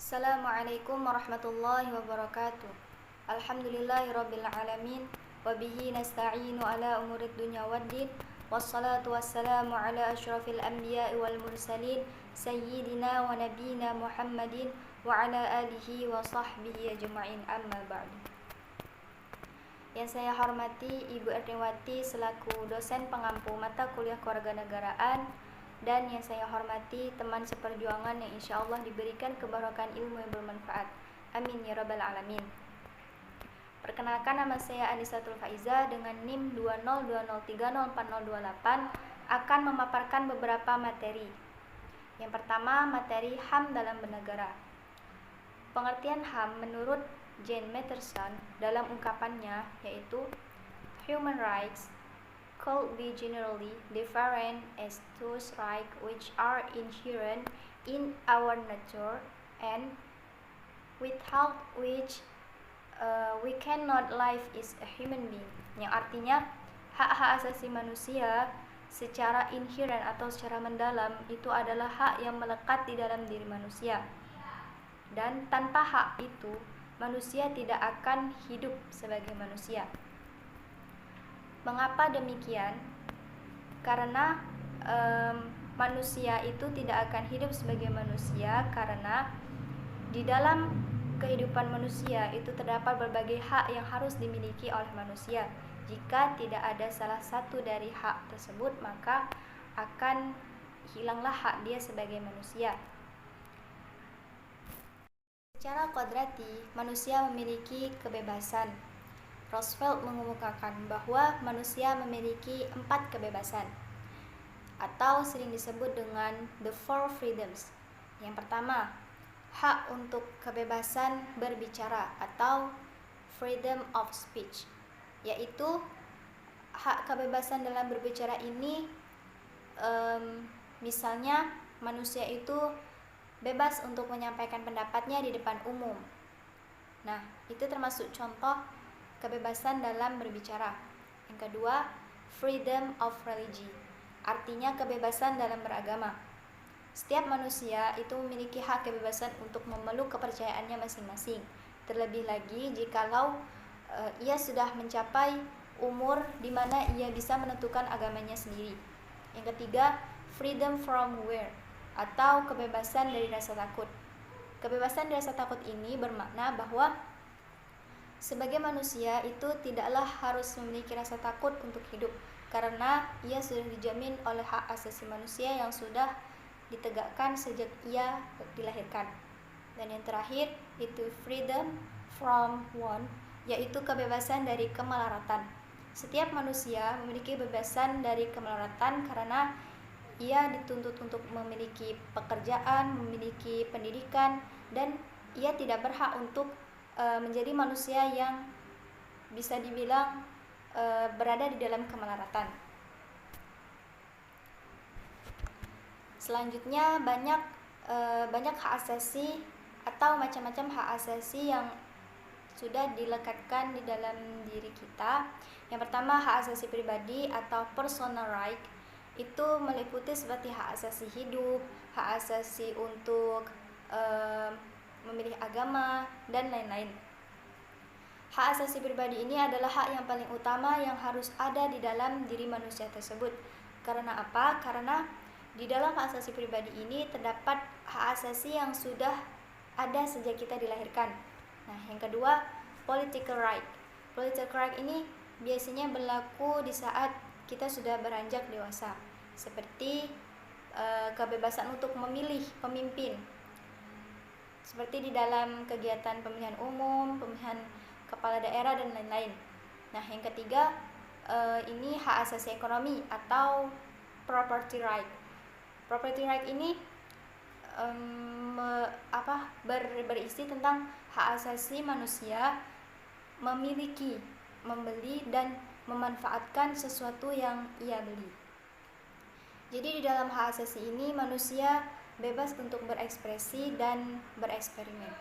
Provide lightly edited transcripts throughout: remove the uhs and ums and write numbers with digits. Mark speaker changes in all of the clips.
Speaker 1: Assalamualaikum warahmatullahi wabarakatuh. Alhamdulillahirabbil alamin wa bihi nasta'inu ala umurid dunya waddin. Wassalatu wassalamu ala asyrafil anbiya'i wal mursalin sayyidina wa nabiyina Muhammadin wa ala alihi wa sahbihi ajma'in, amma ba'du. Yang saya hormati Ibu Erniwati selaku dosen pengampu mata kuliah kewarganegaraan, dan yang saya hormati teman seperjuangan yang insya Allah diberikan kebarokan ilmu yang bermanfaat. Amin ya rabbal alamin. Perkenalkan, nama saya Anisatul Faiza dengan NIM 202030408 akan memaparkan beberapa materi. Yang pertama, materi HAM dalam bernegara. Pengertian HAM menurut Jane Matterson dalam ungkapannya yaitu human rights could be generally defined as those rights which are inherent in our nature and without which we cannot live as a human being. Yang artinya hak-hak asasi manusia secara inherent atau secara mendalam itu adalah hak yang melekat di dalam diri manusia, dan tanpa hak itu manusia tidak akan hidup sebagai manusia. Mengapa demikian? Karena manusia itu tidak akan hidup sebagai manusia karena di dalam kehidupan manusia itu terdapat berbagai hak yang harus dimiliki oleh manusia. Jika tidak ada salah satu dari hak tersebut, maka akan hilanglah hak dia sebagai manusia. Secara kodrati, manusia memiliki kebebasan. Roosevelt mengemukakan bahwa manusia memiliki 4 kebebasan atau sering disebut dengan the four freedoms. Yang pertama, hak untuk kebebasan berbicara atau freedom of speech, yaitu hak kebebasan dalam berbicara ini misalnya manusia itu bebas untuk menyampaikan pendapatnya di depan umum. Nah, itu termasuk contoh kebebasan dalam berbicara. Yang kedua, freedom of religion, artinya kebebasan dalam beragama. Setiap manusia itu memiliki hak kebebasan untuk memeluk kepercayaannya masing-masing. Terlebih lagi jikalau ia sudah mencapai umur di mana ia bisa menentukan agamanya sendiri. Yang ketiga, freedom from fear atau kebebasan dari rasa takut. Kebebasan dari rasa takut ini bermakna bahwa sebagai manusia itu tidaklah harus memiliki rasa takut untuk hidup, karena ia sudah dijamin oleh hak asasi manusia yang sudah ditegakkan sejak ia dilahirkan. Dan yang terakhir itu freedom from want, yaitu kebebasan dari kemelaratan. Setiap manusia memiliki kebebasan dari kemelaratan karena ia dituntut untuk memiliki pekerjaan, memiliki pendidikan, dan ia tidak berhak untuk menjadi manusia yang bisa dibilang berada di dalam kemelaratan. Selanjutnya banyak hak asasi atau macam-macam hak asasi yang sudah dilekatkan di dalam diri kita. Yang pertama, hak asasi pribadi atau personal right. Itu meliputi seperti hak asasi hidup, hak asasi untuk memilih agama, dan lain-lain. Hak asasi pribadi ini adalah hak yang paling utama yang harus ada di dalam diri manusia tersebut. Karena apa? Karena di dalam hak asasi pribadi ini terdapat hak asasi yang sudah ada sejak kita dilahirkan. Nah, yang kedua, political right. Political right ini biasanya berlaku di saat kita sudah beranjak dewasa, seperti kebebasan untuk memilih pemimpin, seperti di dalam kegiatan pemilihan umum, pemilihan kepala daerah, dan lain-lain. Nah, yang ketiga ini hak asasi ekonomi atau property right. Property right ini berisi tentang hak asasi manusia memiliki, membeli, dan memanfaatkan sesuatu yang ia beli. Jadi di dalam hak asasi ini manusia bebas untuk berekspresi dan bereksperimen.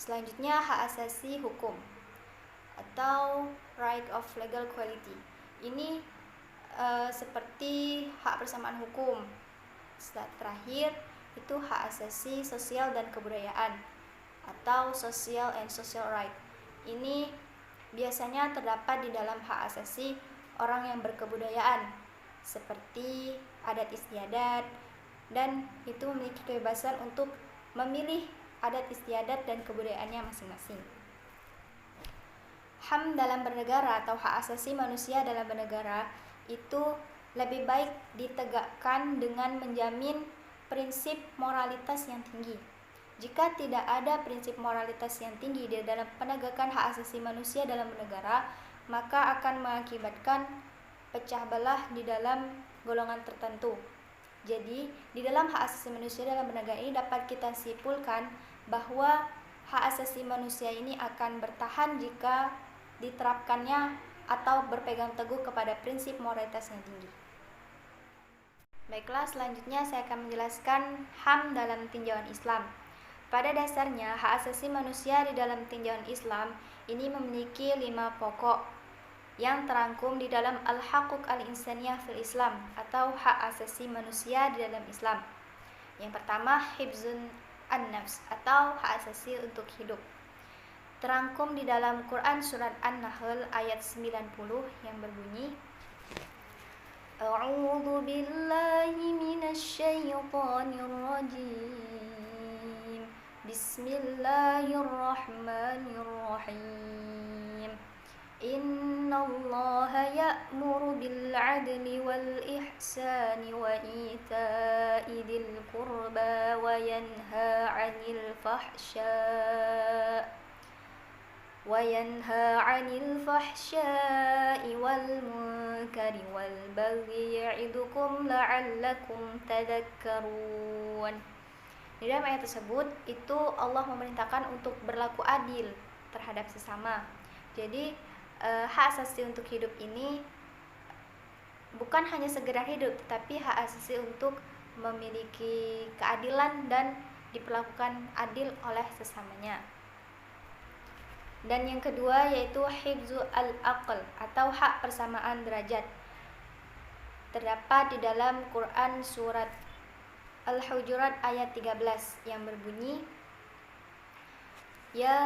Speaker 1: Selanjutnya, hak asasi hukum atau right of legal equality. Ini seperti hak persamaan hukum. Terakhir itu hak asasi sosial dan kebudayaan. atau social and social right. Ini biasanya terdapat di dalam hak asasi orang yang berkebudayaan seperti adat istiadat, dan itu memiliki kebebasan untuk memilih adat istiadat dan kebudayaannya masing-masing. HAM dalam bernegara atau hak asasi manusia dalam bernegara itu lebih baik ditegakkan dengan menjamin prinsip moralitas yang tinggi. Jika tidak ada prinsip moralitas yang tinggi di dalam penegakan hak asasi manusia dalam bernegara, maka akan mengakibatkan pecah belah di dalam golongan tertentu. Jadi, di dalam hak asasi manusia dalam bernegara ini dapat kita simpulkan bahwa hak asasi manusia ini akan bertahan jika diterapkannya atau berpegang teguh kepada prinsip moralitas yang tinggi. Baiklah, selanjutnya saya akan menjelaskan HAM dalam tinjauan Islam. Pada dasarnya, hak asasi manusia di dalam tinjauan Islam ini memiliki 5 pokok yang terangkum di dalam Al-Haquq Al-Insaniyah fil Islam atau hak asasi manusia di dalam Islam. Yang pertama, hibzun an-nafs atau hak asasi untuk hidup. Terangkum di dalam Quran surat An-Nahl ayat 90 yang berbunyi, A'udzu billahi minasyaitonir rajim. Bismillahirrahmanirrahim. Innallaha ya'muru bil 'adli wal ihsani wa ita'i dzil qurba wa yanha 'anil fahsya'i wal munkari wal baghi ya'idukum la'allakum tadhakkarun. Di dalam ayat tersebut itu Allah memerintahkan untuk berlaku adil terhadap sesama. Jadi hak asasi untuk hidup ini bukan hanya sekedar hidup, tetapi hak asasi untuk memiliki keadilan dan diperlakukan adil oleh sesamanya. Dan yang kedua yaitu hifzu al-aql atau hak persamaan derajat. Terdapat di dalam Quran surat Al-Hujurat ayat 13 yang berbunyi, Ya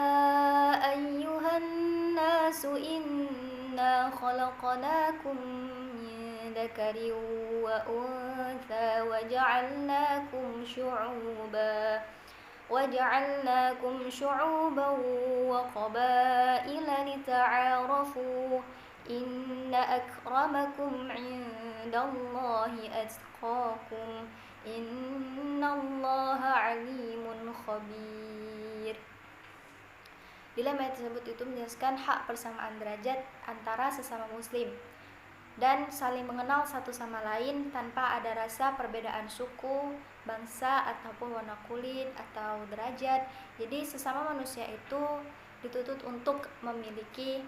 Speaker 1: ayyuhan nasu inna khalaqnakum min dzakarin wa untha wa ja'alnakum syu'uban wa qabaila lita'arafu inna akramakum 'indallahi atqakum innallaha 'alimun khabir. Di dalam ayat tersebut itu menjelaskan hak persamaan derajat antara sesama muslim dan saling mengenal satu sama lain tanpa ada rasa perbedaan suku, bangsa, ataupun warna kulit atau derajat. Jadi sesama manusia itu dituntut untuk memiliki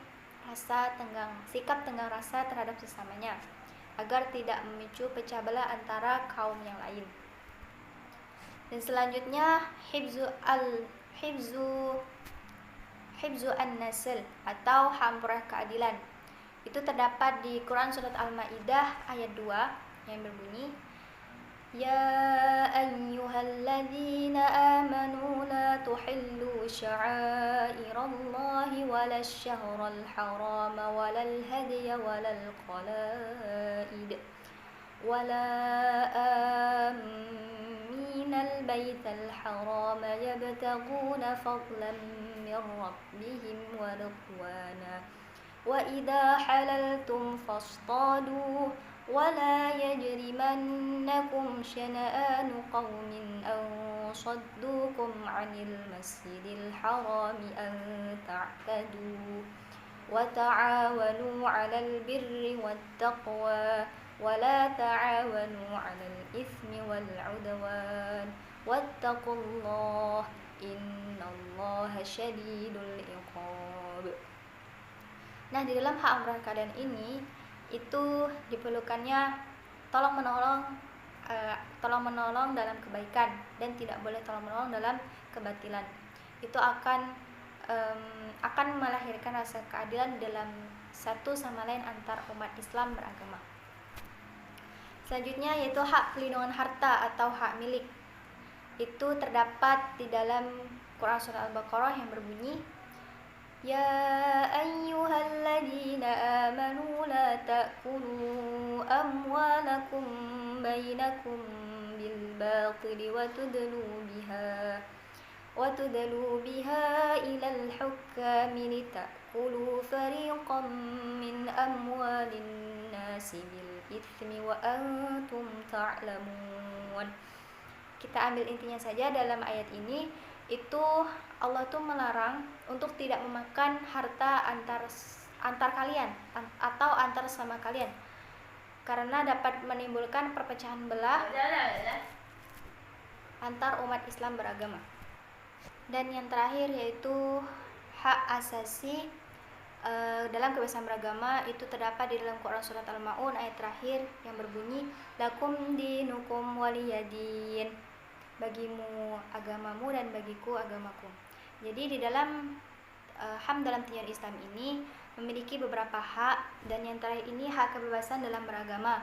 Speaker 1: sikap tenggang rasa terhadap sesamanya agar tidak memicu pecah belah antara kaum yang lain. Dan selanjutnya hibzu an-nasl atau hak memperoleh keadilan. Itu terdapat di Quran surat Al-Maidah ayat 2 yang berbunyi, Ya ayyuhalladzina amanu la tuhillu sya'airallahi walal syahral harama walal hadiya walal qalaid wala aminal baital harama yabtaguna fadlan min rabbihim wa ridwana wa idha halaltum fastadu ولا يجرمنكم شنآن قوم أن صدوكم عن المسجد الحرام أن تعتدوا وتعاونوا على البر والتقوى ولا تعاونوا على الإثم والعدوان واتقوا الله إن الله شديد العقاب. Nah, di dalam hak umrah kalian ini itu diperlukannya tolong menolong dalam kebaikan dan tidak boleh tolong menolong dalam kebatilan. Itu akan melahirkan rasa keadilan dalam satu sama lain antar umat Islam beragama. Selanjutnya yaitu hak pelindungan harta atau hak milik. itu terdapat di dalam Quran surah Al-Baqarah yang berbunyi, Ya ayyuhalladzina amanu la ta'kulu amwalakum bainakum bil batili wa tudlu biha ilal hukami litakulu fariqam min amwalin nasi bil ithmi wa antum ta'lamun. Kita ambil intinya saja dalam ayat ini, itu Allah tuh melarang untuk tidak memakan harta antar kalian atau antar sama kalian, karena dapat menimbulkan perpecahan belah antar umat Islam beragama. Dan yang terakhir yaitu hak asasi dalam kebebasan beragama, itu terdapat di dalam Quran surat Al-Maun ayat terakhir yang berbunyi, lakum dinukum waliyadin, bagimu agamamu dan bagiku agamaku. Jadi di dalam HAM dalam tinjauan Islam ini memiliki beberapa hak, dan yang terakhir ini hak kebebasan dalam beragama,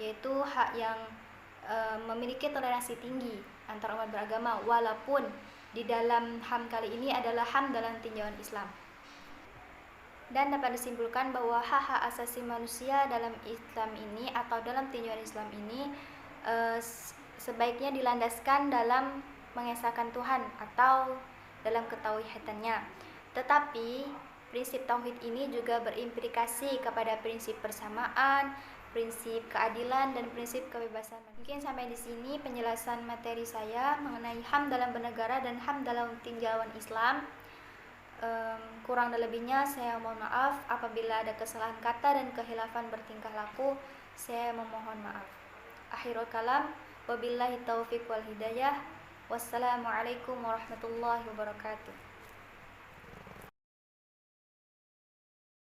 Speaker 1: yaitu hak yang memiliki toleransi tinggi antar umat beragama, walaupun di dalam HAM kali ini adalah HAM dalam tinjauan Islam. Dan dapat disimpulkan bahwa hak-hak asasi manusia dalam Islam ini atau dalam tinjauan Islam ini sebaiknya dilandaskan dalam mengesahkan Tuhan atau dalam ketauhidannya. Tetapi prinsip tauhid ini juga berimplikasi kepada prinsip persamaan, prinsip keadilan, dan prinsip kebebasan. Mungkin sampai di sini penjelasan materi saya mengenai HAM dalam bernegara dan HAM dalam tinjauan Islam. Kurang dan lebihnya saya mohon maaf. Apabila ada kesalahan kata dan kehilafan bertingkah laku, saya memohon maaf. Akhirul kalam, wabillahi taufiq wal hidayah. Wassalamualaikum warahmatullahi wabarakatuh.